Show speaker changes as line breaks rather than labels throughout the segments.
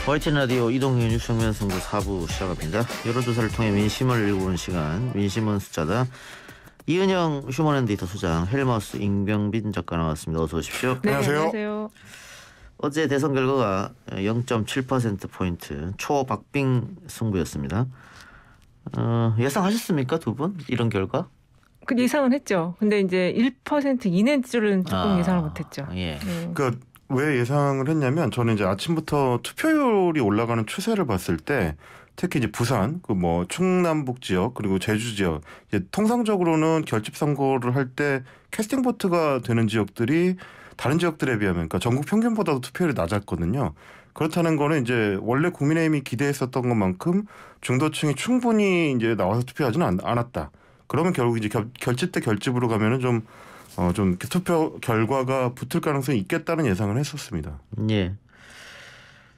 YTN 라디오 이동현 육성면 승부 4부 시작합니다. 여론조사를 통해 민심을 읽어보는 시간, 민심은 숫자다. 이은영 휴먼앤데이터 소장, 헬머스 임병빈 작가 나왔습니다. 어서 오십시오.
네, 안녕하세요.
어제 대선 결과가 0.7%포인트 초박빙 승부였습니다. 예상하셨습니까, 두 분? 이런 결과?
그 예상은 했죠. 근데 이제 1% 이내인 줄은 조금 예상을 못했죠.
예.
그러니까 왜 예상을 했냐면 저는 이제 아침부터 투표율이 올라가는 추세를 봤을 때 특히 이제 부산, 그 뭐 충남북 지역 그리고 제주 지역 이제 통상적으로는 결집 선거를 할 때 캐스팅 보트가 되는 지역들이 다른 지역들에 비하면 그러니까 전국 평균보다도 투표율이 낮았거든요. 그렇다는 거는 이제 원래 국민의힘이 기대했었던 것만큼 중도층이 충분히 이제 나와서 투표하지는 않았다. 그러면 결국 이제 결집 대 결집으로 가면은 좀 투표 결과가 붙을 가능성이 있겠다는 예상을 했었습니다.
예.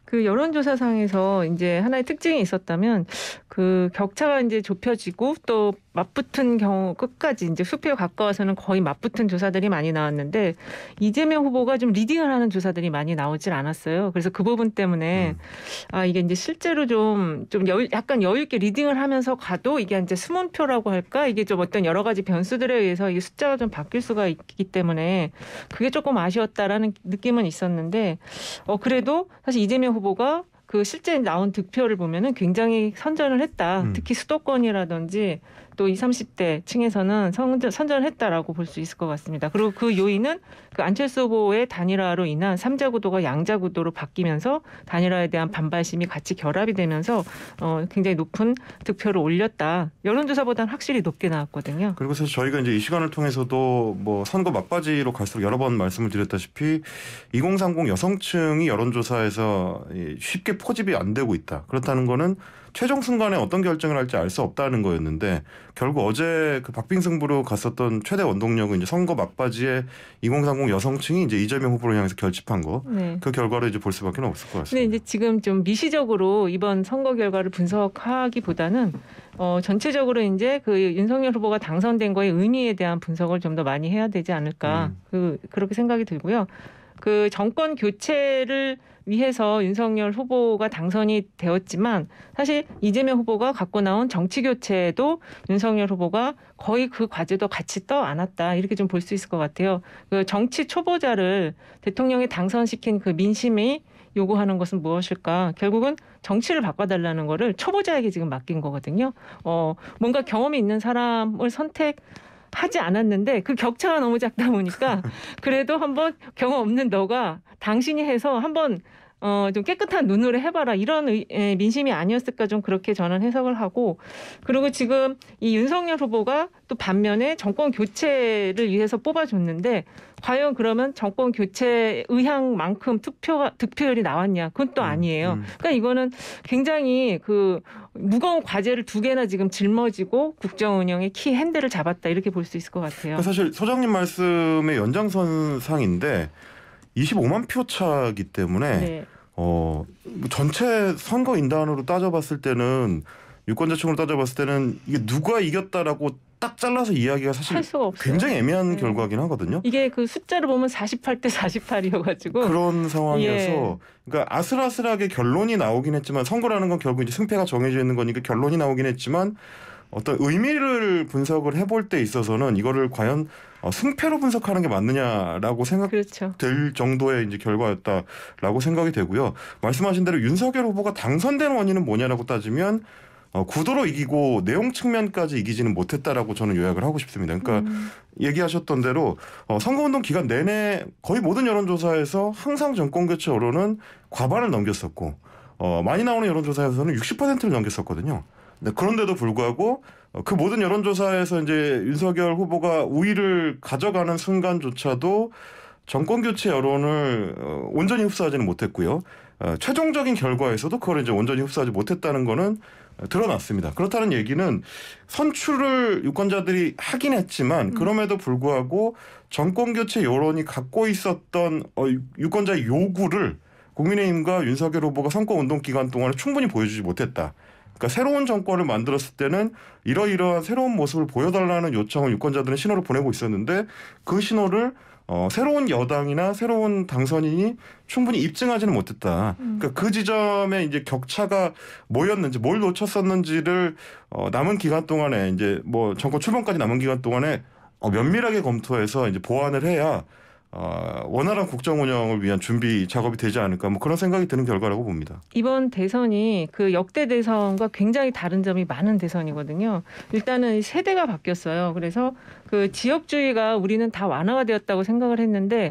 그 여론조사상에서 이제 하나의 특징이 있었다면 그 격차가 이제 좁혀지고 또 맞붙은 경우 끝까지 이제 수표에 가까워서는 거의 맞붙은 조사들이 많이 나왔는데 이재명 후보가 좀 리딩을 하는 조사들이 많이 나오질 않았어요. 그래서 그 부분 때문에 이게 이제 실제로 약간 여유 있게 리딩을 하면서 가도 이게 이제 수문표라고 할까 이게 좀 어떤 여러 가지 변수들에 의해서 이 숫자가 좀 바뀔 수가 있기 때문에 그게 조금 아쉬웠다라는 느낌은 있었는데 그래도 사실 이재명 후보가 그 실제 나온 득표를 보면은 굉장히 선전을 했다. 특히 수도권이라든지 또 20, 30대 층에서는 선전을 했다라고 볼 수 있을 것 같습니다. 그리고 그 요인은 그 안철수 후보의 단일화로 인한 3자 구도가 양자 구도로 바뀌면서 단일화에 대한 반발심이 같이 결합이 되면서 굉장히 높은 득표를 올렸다. 여론조사보다는 확실히 높게 나왔거든요.
그리고 사실 저희가 이제 이 시간을 통해서도 뭐 선거 막바지로 갈수록 여러 번 말씀을 드렸다시피 2030 여성층이 여론조사에서 쉽게 포집이 안 되고 있다. 그렇다는 거는 최종 순간에 어떤 결정을 할지 알 수 없다는 거였는데 결국 어제 그 박빙 승부로 갔었던 최대 원동력은 이제 선거 막바지에 2030 여성층이 이제 이재명 후보를 향해서 결집한 거.
네.
그 결과를 이제 볼 수밖에 없을 것 같습니다.
근데 이제 지금 좀 미시적으로 이번 선거 결과를 분석하기보다는 전체적으로 이제 그 윤석열 후보가 당선된 거의 의미에 대한 분석을 좀 더 많이 해야 되지 않을까 그렇게 생각이 들고요. 그 정권 교체를 위해서 윤석열 후보가 당선이 되었지만 사실 이재명 후보가 갖고 나온 정치 교체도 윤석열 후보가 거의 그 과제도 같이 떠 안았다 이렇게 좀 볼 수 있을 것 같아요. 그 정치 초보자를 대통령에 당선시킨 그 민심이 요구하는 것은 무엇일까? 결국은 정치를 바꿔달라는 거를 초보자에게 지금 맡긴 거거든요. 뭔가 경험이 있는 사람을 하지 않았는데 그 격차가 너무 작다 보니까 그래도 한번 경험 없는 너가 당신이 해서 한번 좀 깨끗한 눈으로 해봐라 이런 민심이 아니었을까 좀 그렇게 저는 해석을 하고 그리고 지금 이 윤석열 후보가 또 반면에 정권 교체를 위해서 뽑아줬는데 과연 그러면 정권 교체 의향만큼 득표율이 나왔냐? 그건 또 아니에요. 그러니까 이거는 굉장히 그 무거운 과제를 두 개나 지금 짊어지고 국정 운영의 키 핸들을 잡았다 이렇게 볼 수 있을 것 같아요.
사실 소장님 말씀의 연장선상인데 25만 표 차기 때문에
네.
전체 선거 인단으로 따져봤을 때는 유권자층으로 따져봤을 때는 이게 누가 이겼다라고 딱 잘라서 이야기가 사실
할 수가 없어요.
굉장히 애매한 결과긴 하거든요.
이게 그 숫자를 보면 48대 48이어가지고
그런 상황이어서 그러니까 아슬아슬하게 결론이 나오긴 했지만 선거라는 건 결국 이제 승패가 정해져 있는 거니까 결론이 나오긴 했지만 어떤 의미를 분석을 해볼 때 있어서는 이거를 과연 승패로 분석하는 게 맞느냐라고 생각될
그렇죠.
정도의 이제 결과였다라고 생각이 되고요. 말씀하신 대로 윤석열 후보가 당선된 원인은 뭐냐라고 따지면 구도로 이기고 내용 측면까지 이기지는 못했다라고 저는 요약을 하고 싶습니다. 그러니까 얘기하셨던 대로 선거운동 기간 내내 거의 모든 여론조사에서 항상 정권교체 여론은 과반을 넘겼었고 많이 나오는 여론조사에서는 60%를 넘겼었거든요. 네, 그런데도 불구하고 그 모든 여론조사에서 이제 윤석열 후보가 우위를 가져가는 순간조차도 정권교체 여론을 온전히 흡수하지는 못했고요. 최종적인 결과에서도 그걸 이제 온전히 흡수하지 못했다는 거는 드러났습니다. 그렇다는 얘기는 선출을 유권자들이 하긴 했지만 그럼에도 불구하고 정권교체 여론이 갖고 있었던 유권자의 요구를 국민의힘과 윤석열 후보가 선거운동 기간 동안에 충분히 보여주지 못했다. 그러니까 새로운 정권을 만들었을 때는 이러이러한 새로운 모습을 보여달라는 요청을 유권자들은 신호를 보내고 있었는데 그 신호를 새로운 여당이나 새로운 당선인이 충분히 입증하지는 못했다. 그러니까 그 지점에 이제 격차가 뭐였는지, 뭘 놓쳤었는지를 남은 기간 동안에 이제 뭐 정권 출범까지 남은 기간 동안에 면밀하게 검토해서 이제 보완을 해야 원활한 국정 운영을 위한 준비 작업이 되지 않을까, 뭐 그런 생각이 드는 결과라고 봅니다.
이번 대선이 그 역대 대선과 굉장히 다른 점이 많은 대선이거든요. 일단은 세대가 바뀌었어요. 그래서 그 지역주의가 우리는 다 완화가 되었다고 생각을 했는데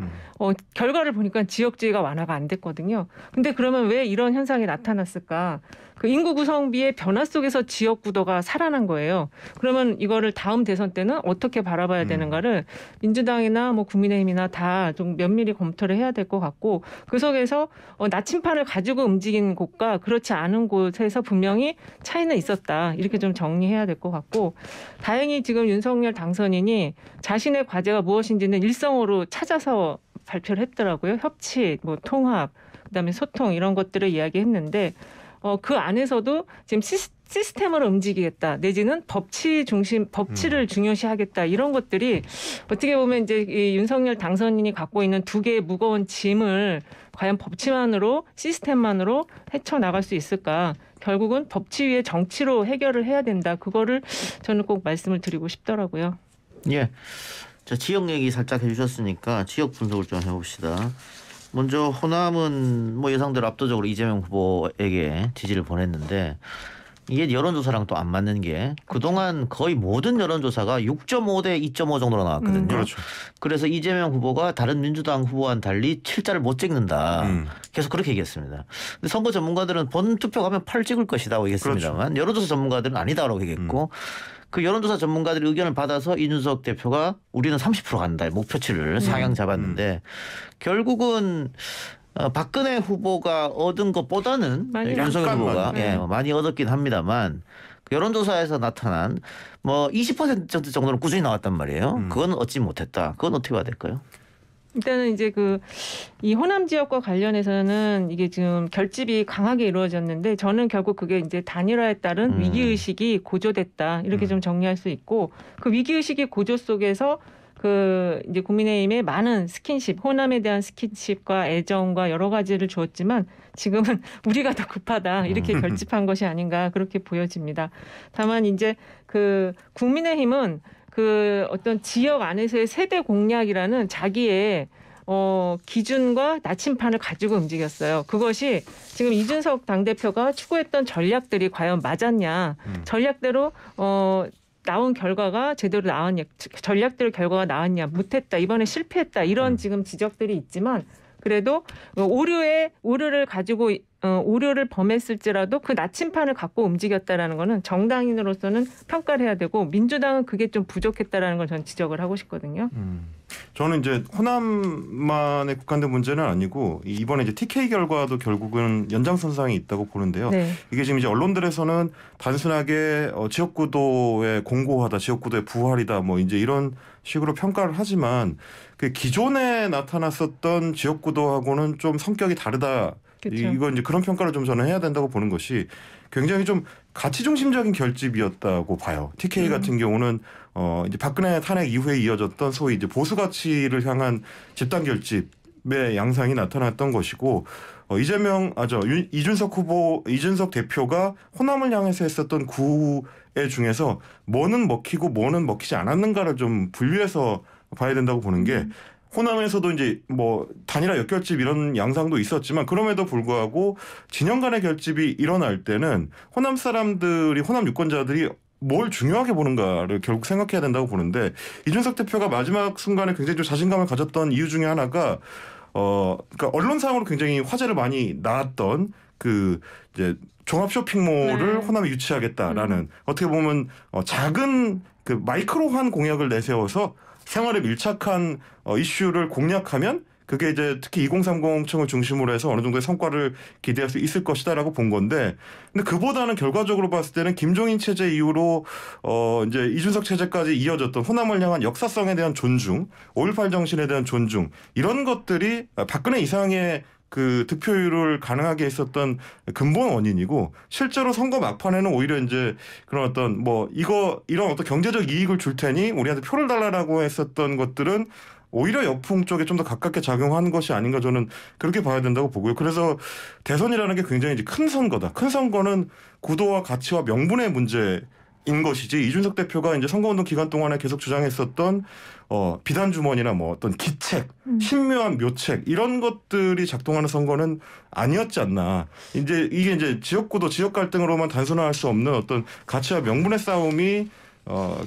결과를 보니까 지역주의가 완화가 안 됐거든요. 근데 그러면 왜 이런 현상이 나타났을까? 그 인구 구성비의 변화 속에서 지역 구도가 살아난 거예요. 그러면 이거를 다음 대선 때는 어떻게 바라봐야 되는가를 민주당이나 뭐 국민의힘이나 다 좀 면밀히 검토를 해야 될 것 같고, 그 속에서 나침판을 가지고 움직인 곳과 그렇지 않은 곳에서 분명히 차이는 있었다. 이렇게 좀 정리해야 될 것 같고, 다행히 지금 윤석열 당선인이 자신의 과제가 무엇인지는 일성으로 찾아서 발표를 했더라고요. 협치, 뭐 통합, 그다음에 소통 이런 것들을 이야기했는데 그 안에서도 지금 시스템으로 움직이겠다, 내지는 법치를 중요시하겠다, 이런 것들이 어떻게 보면 이제 이 윤석열 당선인이 갖고 있는 두 개의 무거운 짐을 과연 법치만으로, 시스템만으로 헤쳐나갈 수 있을까? 결국은 법치 위에 정치로 해결을 해야 된다. 그거를 저는 꼭 말씀을 드리고 싶더라고요.
예. 자, 지역 얘기 살짝 해주셨으니까 지역 분석을 좀 해봅시다. 먼저 호남은 뭐 예상대로 압도적으로 이재명 후보에게 지지를 보냈는데, 이게 여론조사랑 또 안 맞는 게 그동안 거의 모든 여론조사가 6.5 대 2.5 정도로 나왔거든요.
그렇죠.
그래서 이재명 후보가 다른 민주당 후보와는 달리 7자를 못 찍는다. 계속 그렇게 얘기했습니다. 근데 선거 전문가들은 본 투표 가면 8 찍을 것이라고 얘기했습니다만, 그렇죠. 여론조사 전문가들은 아니다라고 얘기했고, 그 여론조사 전문가들의 의견을 받아서 이준석 대표가 우리는 30% 간다 목표치를 상향 잡았는데 결국은 박근혜 후보가 얻은 것보다는 윤석열 후보가 많이 얻었긴 합니다만, 여론조사에서 나타난 뭐 20% 정도는 꾸준히 나왔단 말이에요. 그건 얻지 못했다. 그건 어떻게 봐야 될까요?
일단은 이제 이 호남 지역과 관련해서는 이게 지금 결집이 강하게 이루어졌는데, 저는 결국 그게 이제 단일화에 따른 위기의식이 고조됐다. 이렇게 좀 정리할 수 있고, 그 위기의식의 고조 속에서 그 이제 국민의힘에 많은 스킨십, 호남에 대한 스킨십과 애정과 여러 가지를 주었지만 지금은 우리가 더 급하다. 이렇게 결집한 것이 아닌가 그렇게 보여집니다. 다만 이제 그 국민의힘은 그 어떤 지역 안에서의 세대 공략이라는 자기의 기준과 나침판을 가지고 움직였어요. 그것이 지금 이준석 당대표가 추구했던 전략들이 과연 맞았냐. 전략대로 나온 결과가 제대로 나왔냐. 전략대로 결과가 나왔냐. 못했다. 이번에 실패했다. 이런 지금 지적들이 있지만, 그래도 오류를 가지고 오류를 범했을지라도 그 나침판을 갖고 움직였다라는 거는 정당인으로서는 평가를 해야 되고, 민주당은 그게 좀 부족했다라는 걸 저는 지적을 하고 싶거든요.
저는 이제 호남만에 국한된 문제는 아니고 이번에 이제 TK 결과도 결국은 연장선상이 있다고 보는데요. 네. 이게 지금 이제 언론들에서는 단순하게 지역구도에 공고하다, 지역구도의 부활이다, 뭐 이제 이런 식으로 평가를 하지만 그 기존에 나타났었던 지역구도하고는 좀 성격이 다르다. 그렇죠. 이건 이제 그런 평가를 좀 저는 해야 된다고 보는 것이 굉장히 좀 가치 중심적인 결집이었다고 봐요. TK 같은 경우는 이제 박근혜 탄핵 이후에 이어졌던 소위 이제 보수 가치를 향한 집단 결집의 양상이 나타났던 것이고, 이준석 대표가 호남을 향해서 했었던 구애 중에서 뭐는 먹히고 뭐는 먹히지 않았는가를 좀 분류해서 봐야 된다고 보는 게, 호남에서도 이제 뭐 단일화 역결집 이런 양상도 있었지만 그럼에도 불구하고 진영 간의 결집이 일어날 때는 호남 유권자들이 뭘 중요하게 보는가를 결국 생각해야 된다고 보는데, 이준석 대표가 마지막 순간에 굉장히 좀 자신감을 가졌던 이유 중에 하나가 그러니까 언론상으로 굉장히 화제를 많이 낳았던 그 이제 종합 쇼핑몰을 호남에 유치하겠다라는 어떻게 보면 작은 그 마이크로한 공약을 내세워서 생활에 밀착한 이슈를 공략하면 그게 이제 특히 2030층을 중심으로 해서 어느 정도의 성과를 기대할 수 있을 것이다라고 본 건데, 근데 그보다는 결과적으로 봤을 때는 김종인 체제 이후로 이제 이준석 체제까지 이어졌던 호남을 향한 역사성에 대한 존중, 5.18 정신에 대한 존중, 이런 것들이 박근혜 이상의 그 득표율을 가능하게 했었던 근본 원인이고, 실제로 선거 막판에는 오히려 이제 그런 어떤 이런 어떤 경제적 이익을 줄 테니 우리한테 표를 달라라고 했었던 것들은 오히려 여풍 쪽에 좀 더 가깝게 작용한 것이 아닌가 저는 그렇게 봐야 된다고 보고요. 그래서 대선이라는 게 굉장히 이제 큰 선거다. 큰 선거는 구도와 가치와 명분의 문제인 것이지 이준석 대표가 이제 선거운동 기간 동안에 계속 주장했었던 비단 주머니나 뭐 어떤 기책, 신묘한 묘책 이런 것들이 작동하는 선거는 아니었지 않나. 이제 이게 이제 지역구도 지역 갈등으로만 단순화할 수 없는 어떤 가치와 명분의 싸움이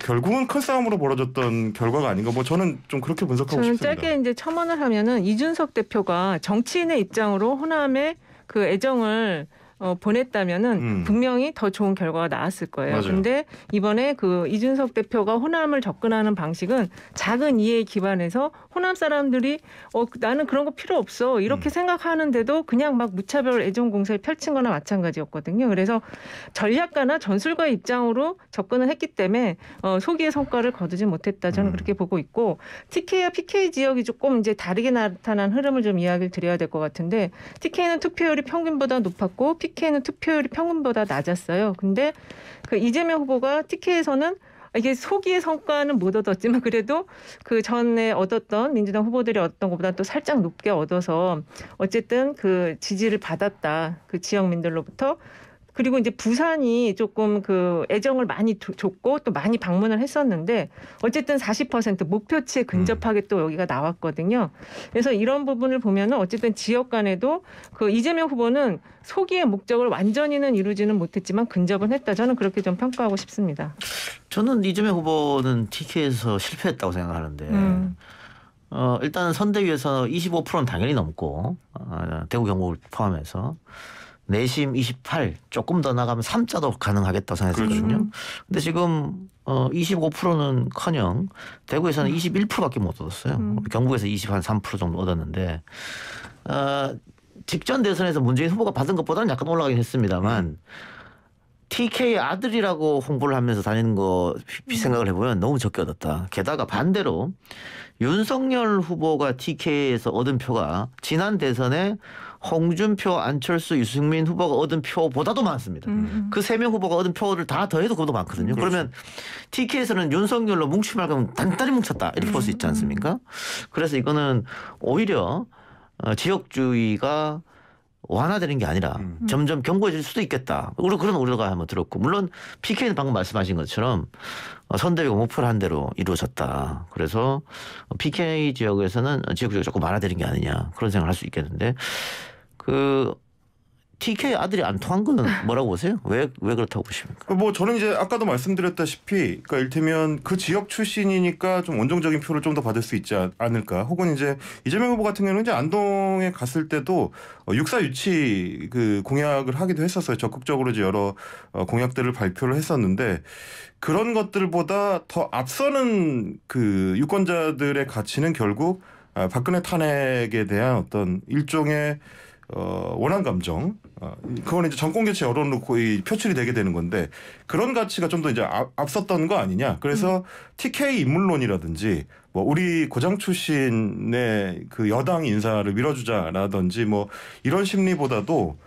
결국은 큰 싸움으로 벌어졌던 결과가 아닌가. 뭐 저는 좀 그렇게 분석하고
저는
싶습니다.
짧게 이제 첨언을 하면은 이준석 대표가 정치인의 입장으로 호남의 그 애정을 보냈다면은 분명히 더 좋은 결과가 나왔을 거예요. 그런데 이번에 그 이준석 대표가 호남을 접근하는 방식은 작은 이해에 기반해서 호남 사람들이 나는 그런 거 필요 없어 이렇게 생각하는데도 그냥 막 무차별 애정 공세를 펼친 거나 마찬가지였거든요. 그래서 전략가나 전술가의 입장으로 접근을 했기 때문에 소기의 성과를 거두지 못했다. 저는 그렇게 보고 있고 TK와 PK 지역이 조금 이제 다르게 나타난 흐름을 좀 이야기를 드려야 될 것 같은데 TK는 투표율이 평균보다 높았고 PK는 투표율이 평균보다 낮았어요. 근데 그 이재명 후보가 TK에서는 이게 소기의 성과는 못 얻었지만 그래도 그 전에 얻었던 민주당 후보들이 얻었던 것보다 또 살짝 높게 얻어서 어쨌든 그 지지를 받았다. 그 지역민들로부터. 그리고 이제 부산이 조금 그 애정을 많이 줬고 또 많이 방문을 했었는데 어쨌든 40% 목표치에 근접하게 또 여기가 나왔거든요. 그래서 이런 부분을 보면은 어쨌든 지역 간에도 그 이재명 후보는 소기의 목적을 완전히는 이루지는 못했지만 근접은 했다. 저는 그렇게 좀 평가하고 싶습니다.
저는 이재명 후보는 TK에서 실패했다고 생각하는데 일단은 선대위에서 25%는 당연히 넘고 대구 경북을 포함해서 내심 28 조금 더 나가면 3자도 가능하겠다고 생각했거든요. 근데 지금 25%는커녕 대구에서는 21%밖에 못 얻었어요. 경북에서 23% 정도 얻었는데 직전 대선에서 문재인 후보가 받은 것보다는 약간 올라가긴 했습니다만 TK 아들이라고 홍보를 하면서 다니는 거 생각을 해보면 너무 적게 얻었다. 게다가 반대로 윤석열 후보가 TK에서 얻은 표가 지난 대선에 홍준표, 안철수, 유승민 후보가 얻은 표보다도 많습니다. 그 3명 후보가 얻은 표를 다 더해도 그보다 많거든요. 그러면 TK에서는 윤석열로 뭉치면 그럼 단단히 뭉쳤다 이렇게 볼 수 있지 않습니까? 그래서 이거는 오히려 지역주의가 완화되는 게 아니라 점점 견고해질 수도 있겠다. 그런 우려가 한번 들었고 물론 PK는 방금 말씀하신 것처럼 선대위가 목표를 한 대로 이루어졌다. 그래서 PK 지역에서는 지역주의가 조금 완화되는 게 아니냐 그런 생각을 할 수 있겠는데 그 TK 아들이 안 통한 거는 뭐라고 보세요? 왜 그렇다고 보십니까?
뭐 저는 이제 아까도 말씀드렸다시피 그러니까 일테면 그 지역 출신이니까 좀 원정적인 표를 좀 더 받을 수 있지 않을까. 혹은 이제 이재명 후보 같은 경우는 이제 안동에 갔을 때도 육사 유치 그 공약을 하기도 했었어요. 적극적으로 이제 여러 공약들을 발표를 했었는데 그런 것들보다 더 앞서는 그 유권자들의 가치는 결국 박근혜 탄핵에 대한 어떤 일종의 원한 감정, 그건 이제 정권 교체 여론으로 거의 표출이 되게 되는 건데 그런 가치가 좀 더 이제 앞섰던 거 아니냐. 그래서 TK 인물론이라든지 뭐 우리 고장 출신의 그 여당 인사를 밀어주자라든지 뭐 이런 심리보다도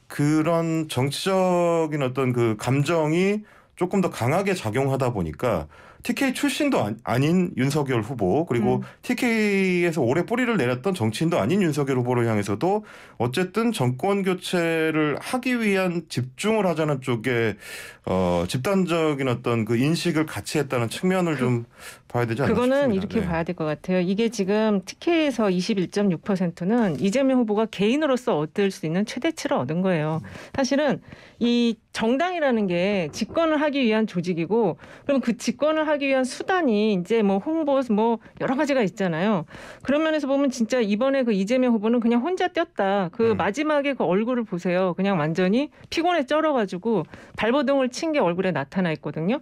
그런 정치적인 어떤 그 감정이 조금 더 강하게 작용하다 보니까 TK 출신도 아닌 윤석열 후보 그리고 TK에서 오래 뿌리를 내렸던 정치인도 아닌 윤석열 후보를 향해서도 어쨌든 정권 교체를 하기 위한 집중을 하자는 쪽에 집단적인 어떤 그 인식을 같이 했다는 측면을 좀 봐야 되지 않나 싶습니다.
그거는 이렇게 봐야 될 것 같아요. 이게 지금 TK에서 21.6%는 이재명 후보가 개인으로서 얻을 수 있는 최대치를 얻은 거예요. 사실은 이 정당이라는 게 집권을 하기 위한 조직이고 그럼 그 집권을 하기 위한 수단이 이제 뭐 홍보 뭐 여러 가지가 있잖아요. 그런 면에서 보면 진짜 이번에 그 이재명 후보는 그냥 혼자 뛰었다. 그 마지막에 그 얼굴을 보세요. 그냥 완전히 피곤에 쩔어가지고 발버둥을 친 게 얼굴에 나타나 있거든요.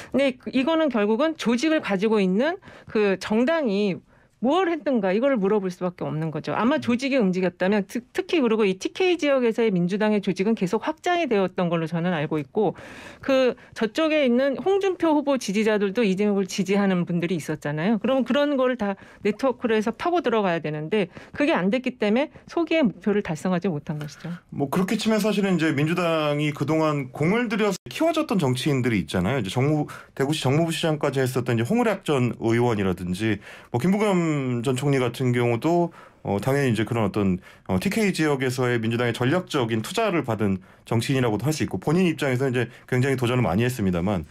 근데 이거는 결국은 조직을 가지고 있는 그 정당이 뭘 했든가 이거를 물어볼 수밖에 없는 거죠. 아마 조직이 움직였다면 특히 그리고 이 TK 지역에서의 민주당의 조직은 계속 확장이 되었던 걸로 저는 알고 있고 그 저쪽에 있는 홍준표 후보 지지자들도 이재명을 지지하는 분들이 있었잖아요. 그럼 그런 거를 다 네트워크로 해서 파고 들어가야 되는데 그게 안 됐기 때문에 소기의 목표를 달성하지 못한 것이죠.
뭐 그렇게 치면 사실은 이제 민주당이 그동안 공을 들여서 키워졌던 정치인들이 있잖아요. 이제 대구시 정무부시장까지 했었던 이제 홍의략 전 의원이라든지 뭐 김부겸 이재명 전 총리 같은 경우도 당연히 이제 그런 어떤 TK 지역에서의 민주당의 전략적인 투자를 받은 정치인이라고도 할 수 있고 본인 입장에서 이제 굉장히 도전을 많이 했습니다만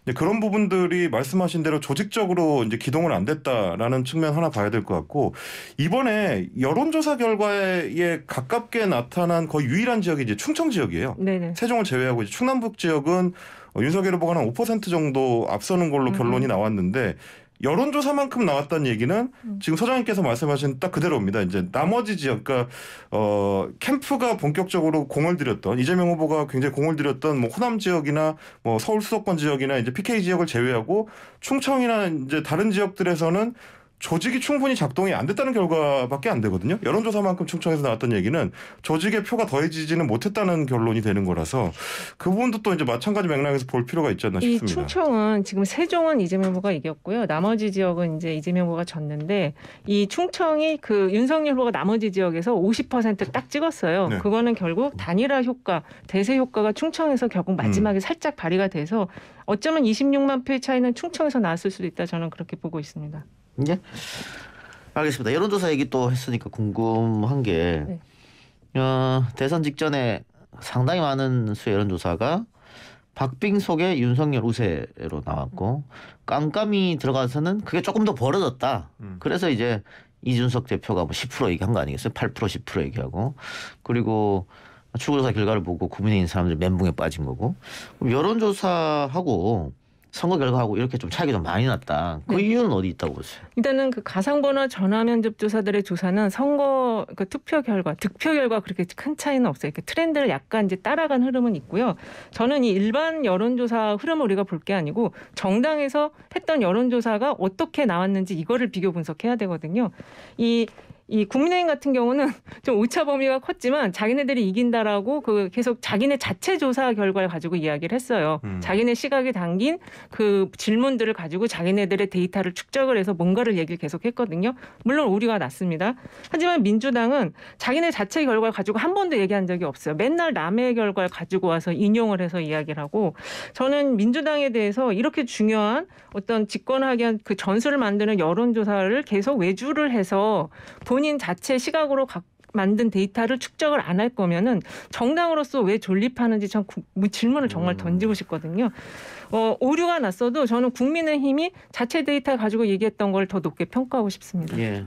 이제 그런 부분들이 말씀하신 대로 조직적으로 이제 기동은 안 됐다라는 측면 하나 봐야 될 것 같고 이번에 여론조사 결과에 가깝게 나타난 거의 유일한 지역이 이제 충청 지역이에요.
네네.
세종을 제외하고 이제 충남북 지역은 윤석열 후보가 한 5% 정도 앞서는 걸로 결론이 나왔는데 여론조사만큼 나왔다는 얘기는 지금 소장님께서 말씀하신 딱 그대로입니다. 이제 나머지 지역, 그러니까 캠프가 본격적으로 공을 들였던 이재명 후보가 굉장히 공을 들였던 뭐 호남 지역이나 뭐 서울 수도권 지역이나 이제 PK 지역을 제외하고 충청이나 이제 다른 지역들에서는 조직이 충분히 작동이 안 됐다는 결과밖에 안 되거든요. 여론조사만큼 충청에서 나왔던 얘기는 조직의 표가 더해지지는 못했다는 결론이 되는 거라서 그 부분도 또 이제 마찬가지 맥락에서 볼 필요가 있지 않나 싶습니다.
이 충청은 지금 세종은 이재명 후보가 이겼고요. 나머지 지역은 이제 이재명 후보가 졌는데 이 충청이 그 윤석열 후보가 나머지 지역에서 50%딱 찍었어요.
네.
그거는 결국 단일화 효과, 대세 효과가 충청에서 결국 마지막에 살짝 발휘가 돼서 어쩌면 26만 표의 차이는 충청에서 나왔을 수도 있다. 저는 그렇게 보고 있습니다.
예. 알겠습니다. 여론조사 얘기 또 했으니까 궁금한 게 대선 직전에 상당히 많은 수의 여론조사가 박빙 속에 윤석열 우세로 나왔고 깜깜이 들어가서는 그게 조금 더 벌어졌다. 그래서 이제 이준석 대표가 뭐 10% 얘기한 거 아니겠어요? 8% 10% 얘기하고 그리고 출구조사 결과를 보고 국민의힘 사람들 멘붕에 빠진 거고 여론조사하고 선거 결과하고 이렇게 좀 차이가 좀 많이 났다. 그
네.
이유는 어디 있다고 보세요?
일단은 그 가상번호 전화 면접 조사들의 조사는 선거 그 투표 결과, 득표 결과 그렇게 큰 차이는 없어요. 그 트렌드를 약간 이제 따라간 흐름은 있고요. 저는 이 일반 여론조사 흐름을 우리가 볼 게 아니고 정당에서 했던 여론조사가 어떻게 나왔는지 이거를 비교 분석해야 되거든요. 이 국민의힘 같은 경우는 좀 오차 범위가 컸지만 자기네들이 이긴다라고 그 계속 자기네 자체 조사 결과를 가지고 이야기를 했어요. 자기네 시각에 담긴 그 질문들을 가지고 자기네들의 데이터를 축적을 해서 뭔가를 얘기를 계속 했거든요. 물론 오류가 났습니다. 하지만 민주당은 자기네 자체 결과를 가지고 한 번도 얘기한 적이 없어요. 맨날 남의 결과를 가지고 와서 인용을 해서 이야기를 하고 저는 민주당에 대해서 이렇게 중요한 어떤 집권하기 위한 그 전술을 만드는 여론조사를 계속 외주를 해서 본인 자체 시각으로 만든 데이터를 축적을 안 할 거면은 정당으로서 왜 존립하는지 참 질문을 정말 던지고 싶거든요. 오류가 났어도 저는 국민의힘이 자체 데이터 가지고 얘기했던 걸 더 높게 평가하고 싶습니다.
예.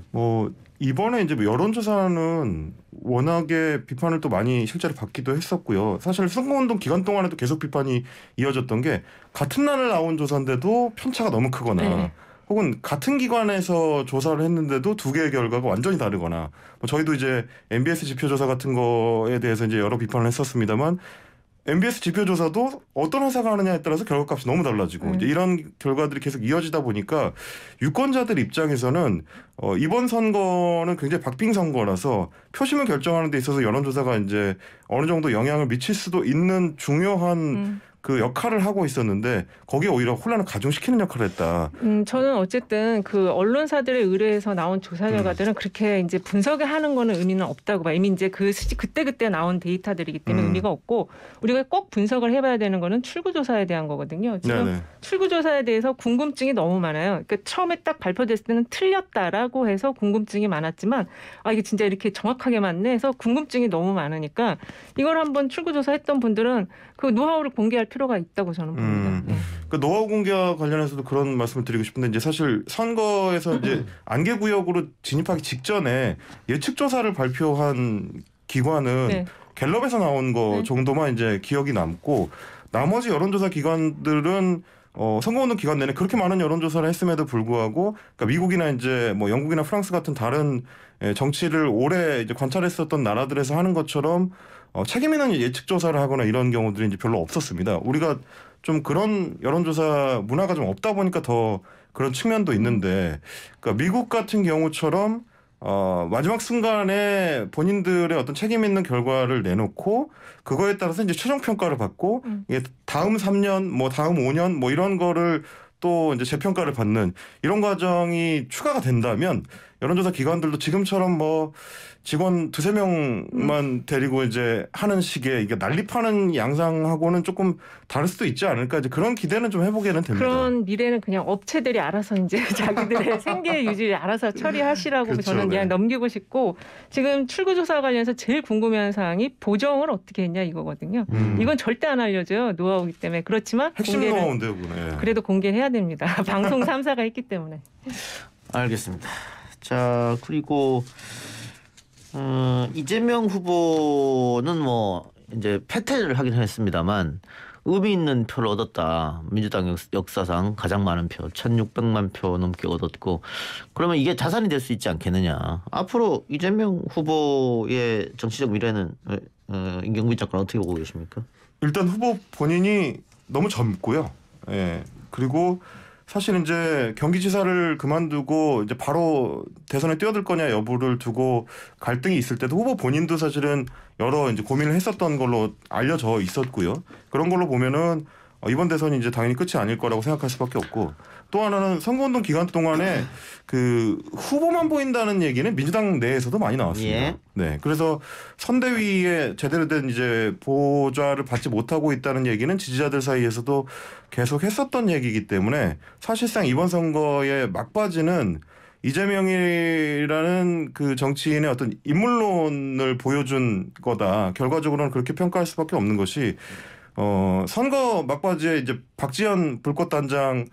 이번에 이제 여론조사는 워낙에 비판을 또 많이 실제로 받기도 했었고요. 사실 선거운동 기간 동안에도 계속 비판이 이어졌던 게 같은 날 나온 조사인데도 편차가 너무 크거나
네.
혹은 같은 기관에서 조사를 했는데도 두 개의 결과가 완전히 다르거나 저희도 이제 MBS 지표조사 같은 거에 대해서 이제 여러 비판을 했었습니다만 MBS 지표조사도 어떤 회사가 하느냐에 따라서 결과값이 너무 달라지고 이제 이런 결과들이 계속 이어지다 보니까 유권자들 입장에서는 이번 선거는 굉장히 박빙 선거라서 표심을 결정하는 데 있어서 여론조사가 이제 어느 정도 영향을 미칠 수도 있는 중요한 그 역할을 하고 있었는데 거기에 오히려 혼란을 가중시키는 역할을 했다.
저는 어쨌든 그 언론사들의 의뢰에서 나온 조사 결과들은 그렇게 이제 분석하는 거는 의미는 없다고 봐요. 이미 이제 그때 나온 데이터들이기 때문에 의미가 없고 우리가 꼭 분석을 해봐야 되는 거는 출구조사에 대한 거거든요. 지금
네네.
출구조사에 대해서 궁금증이 너무 많아요. 그러니까 처음에 딱 발표됐을 때는 틀렸다라고 해서 궁금증이 많았지만 이게 진짜 이렇게 정확하게 맞네 해서 궁금증이 너무 많으니까 이걸 한번 출구조사했던 분들은 그 노하우를 공개할 필요가 있다고 저는 봅니다. 네.
그 노하우 공개와 관련해서도 그런 말씀을 드리고 싶은데 이제 사실 선거에서 이제 안개 구역으로 진입하기 직전에 예측 조사를 발표한 기관은
네.
갤럽에서 나온 거
네.
정도만 이제 기억이 남고 나머지 여론조사 기관들은 선거운동 기간 내내 그렇게 많은 여론조사를 했음에도 불구하고 그러니까 미국이나 이제 뭐 영국이나 프랑스 같은 다른 정치를 오래 이제 관찰했었던 나라들에서 하는 것처럼 책임 있는 예측 조사를 하거나 이런 경우들이 이제 별로 없었습니다. 우리가 좀 그런 여론조사 문화가 좀 없다 보니까 더 그런 측면도 있는데, 그러니까 미국 같은 경우처럼 마지막 순간에 본인들의 어떤 책임 있는 결과를 내놓고 그거에 따라서 이제 최종 평가를 받고 이게 다음 3년, 뭐 다음 5년, 뭐 이런 거를 또 이제 재평가를 받는 이런 과정이 추가가 된다면 여론조사 기관들도 지금처럼 뭐 직원 두세 명만 데리고 이제 하는 식의 이게 난립하는 양상하고는 조금 다를 수도 있지 않을까 이제 그런 기대는 좀 해보게는 됩니다.
그런 미래는 그냥 업체들이 알아서 이제 자기들의 생계 유지를 알아서 처리하시라고
그렇죠,
저는 그냥
네.
넘기고 싶고 지금 출구조사 관련해서 제일 궁금해하는 사항이 보정을 어떻게 했냐 이거거든요. 이건 절대 안 알려줘요. 노하우이기 때문에. 그렇지만
핵심
공개는
노하우인데요, 그거는.
그래도 공개를 해야 됩니다. 방송 3사가 있기 때문에.
알겠습니다. 자 그리고 이재명 후보는 뭐 이제 패퇴를 하긴 했습니다만 의미 있는 표를 얻었다. 민주당 역사상 가장 많은 표, 1,600만 표 넘게 얻었고 그러면 이게 자산이 될 수 있지 않겠느냐. 앞으로 이재명 후보의 정치적 미래는 임경빈 작가는 어떻게 보고 계십니까?
일단 후보 본인이 너무 젊고요. 예. 그리고 사실 이제 경기지사를 그만두고 이제 바로 대선에 뛰어들 거냐 여부를 두고 갈등이 있을 때도 후보 본인도 사실은 여러 이제 고민을 했었던 걸로 알려져 있었고요. 그런 걸로 보면은 이번 대선이 이제 당연히 끝이 아닐 거라고 생각할 수밖에 없고 또 하나는 선거운동 기간 동안에 그 후보만 보인다는 얘기는 민주당 내에서도 많이 나왔습니다.
예.
네, 그래서 선대위에 제대로 된 이제 보좌를 받지 못하고 있다는 얘기는 지지자들 사이에서도 계속 했었던 얘기이기 때문에 사실상 이번 선거의 막바지는 이재명이라는 그 정치인의 어떤 인물론을 보여준 거다. 결과적으로는 그렇게 평가할 수밖에 없는 것이 선거 막바지에 이제 박지원 불꽃단장을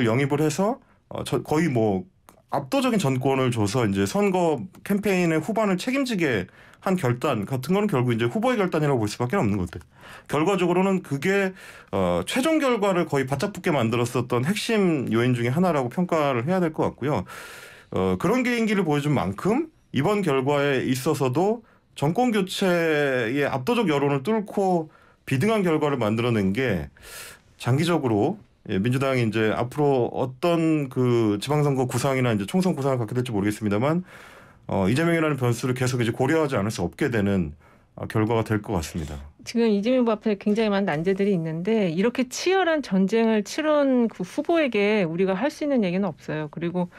영입을 해서 거의 뭐 압도적인 전권을 줘서 이제 선거 캠페인의 후반을 책임지게 한 결단 같은 거는 결국 이제 후보의 결단이라고 볼 수밖에 없는 것 같아요. 결과적으로는 그게 최종 결과를 거의 바짝 붙게 만들었었던 핵심 요인 중에 하나라고 평가를 해야 될 것 같고요. 그런 개인기를 보여준 만큼 이번 결과에 있어서도 정권 교체의 압도적 여론을 뚫고 비등한 결과를 만들어낸 게 장기적으로 민주당이 이제 앞으로 어떤 그 지방선거 구상이나 이제 총선 구상을 갖게 될지 모르겠습니다만 이재명이라는 변수를 계속 이제 고려하지 않을 수 없게 되는 결과가 될 것 같습니다.
지금 이재명 후보 앞에 굉장히 많은 난제들이 있는데 이렇게 치열한 전쟁을 치른 그 후보에게 우리가 할 수 있는 얘기는 없어요. 그리고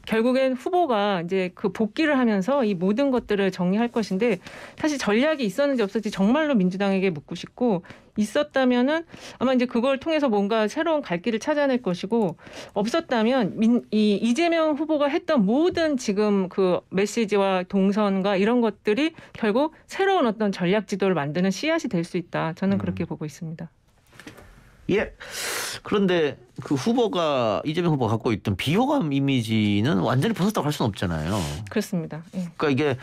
결국엔 후보가 이제 그 복귀를 하면서 이 모든 것들을 정리할 것인데 사실 전략이 있었는지 없었는지 정말로 민주당에게 묻고 싶고 있었다면은 아마 이제 그걸 통해서 뭔가 새로운 갈 길을 찾아낼 것이고 없었다면 이재명 후보가 했던 모든 지금 그 메시지와 동선과 이런 것들이 결국 새로운 어떤 전략 지도를 만드는 씨앗이 될 수 있다. 저는 그렇게 보고 있습니다.
예. 그런데 그 후보가 이재명 후보가 갖고 있던 비호감 이미지는 완전히 벗었다고 할 수는 없잖아요.
그렇습니다. 예.
그러니까 이게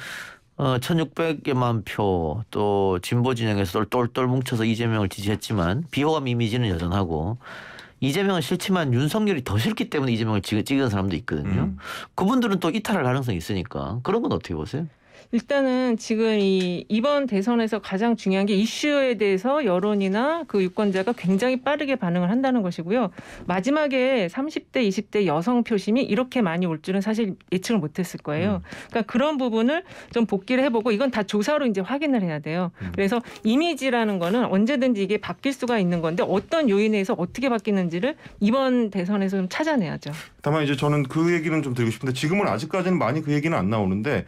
1,600여만 표 또 진보 진영에서 똘똘 뭉쳐서 이재명을 지지했지만 비호감 이미지는 여전하고 이재명은 싫지만 윤석열이 더 싫기 때문에 이재명을 찍은 사람도 있거든요. 그분들은 또 이탈할 가능성이 있으니까 그런 건 어떻게 보세요?
일단은 지금 이번 대선에서 가장 중요한 게 이슈에 대해서 여론이나 그 유권자가 굉장히 빠르게 반응을 한다는 것이고요. 마지막에 30대, 20대 여성 표심이 이렇게 많이 올 줄은 사실 예측을 못했을 거예요. 그러니까 그런 부분을 좀 복기를 해보고 이건 다 조사로 이제 확인을 해야 돼요. 그래서 이미지라는 거는 언제든지 이게 바뀔 수가 있는 건데 어떤 요인에 의해서 어떻게 바뀌는지를 이번 대선에서 좀 찾아내야죠.
다만 이제 저는 그 얘기는 좀 드리고 싶은데 지금은 아직까지는 많이 그 얘기는 안 나오는데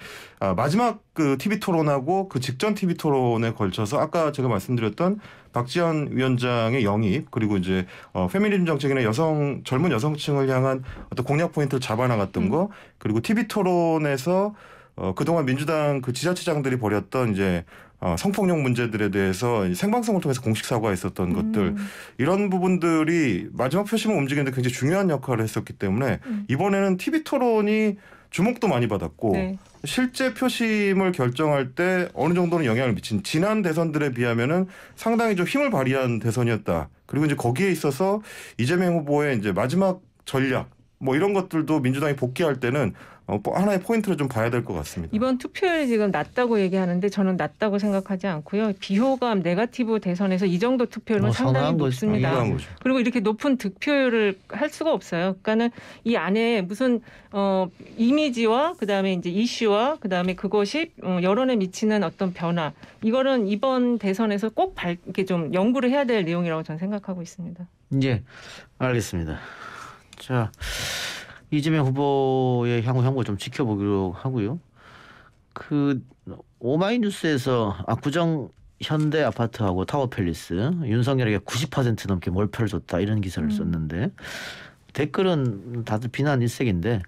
마지막 그 TV 토론하고 그 직전 TV 토론에 걸쳐서 아까 제가 말씀드렸던 박지원 위원장의 영입 그리고 이제 페미니즘 정책이나 젊은 여성층을 향한 어떤 공약 포인트를 잡아나갔던 거 그리고 TV 토론에서 그동안 민주당 그 지자체장들이 벌였던 이제 성폭력 문제들에 대해서 생방송을 통해서 공식 사과가 있었던 것들 이런 부분들이 마지막 표심을 움직이는데 굉장히 중요한 역할을 했었기 때문에 이번에는 TV 토론이 주목도 많이 받았고
네.
실제 표심을 결정할 때 어느 정도는 영향을 미친 지난 대선들에 비하면은 상당히 좀 힘을 발휘한 대선이었다. 그리고 이제 거기에 있어서 이재명 후보의 이제 마지막 전략 뭐 이런 것들도 민주당이 복귀할 때는 하나의 포인트를 좀 봐야 될 것 같습니다.
이번 투표율이 지금 낮다고 얘기하는데 저는 낮다고 생각하지 않고요. 비호감 네거티브 대선에서 이 정도 투표율은 상당히 높습니다.
상당한 거죠.
그리고 이렇게 높은 득표율을 할 수가 없어요. 그러니까는 이 안에 무슨 이미지와 그다음에 이제 이슈와 그다음에 그것이 여론에 미치는 어떤 변화 이거는 이번 대선에서 꼭 이렇게 좀 연구를 해야 될 내용이라고 저는 생각하고 있습니다.
예, 알겠습니다. 자, 이재명 후보의 향후 좀 지켜보기로 하고요. 그 오마이뉴스에서 압구정 현대 아파트하고 타워팰리스 윤석열에게 90% 넘게 몰표를 줬다 이런 기사를 썼는데 댓글은 다들 비난 일색인데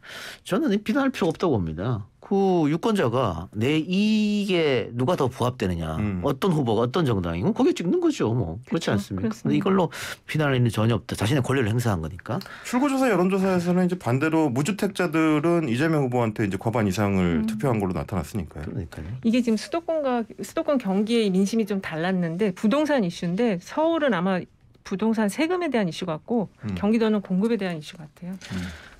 저는 비난할 필요가 없다고 봅니다. 그 유권자가 내 이익에 누가 더 부합되느냐, 어떤 후보가 어떤 정당이면 거기에 찍는 거죠. 뭐 그렇지
그렇죠.
않습니까?
그렇습니다.
근데 이걸로 비난할 일은 전혀 없다. 자신의 권리를 행사한 거니까.
출구조사 여론조사에서는 이제 반대로 무주택자들은 이재명 후보한테 이제 과반 이상을 투표한 걸로 나타났으니까요.
그러니까요.
이게 지금 수도권 경기의 민심이 좀 달랐는데 부동산 이슈인데 서울은 아마 부동산 세금에 대한 이슈 같고 경기도는 공급에 대한 이슈 같아요.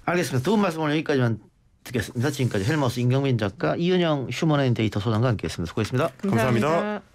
알겠습니다. 두 분 말씀 오늘 여기까지만 듣겠습니다. 지금까지 헬머스 임경빈 작가, 이은영 휴먼앤데이터 소장과 함께했습니다. 수고했습니다.
감사합니다.
감사합니다.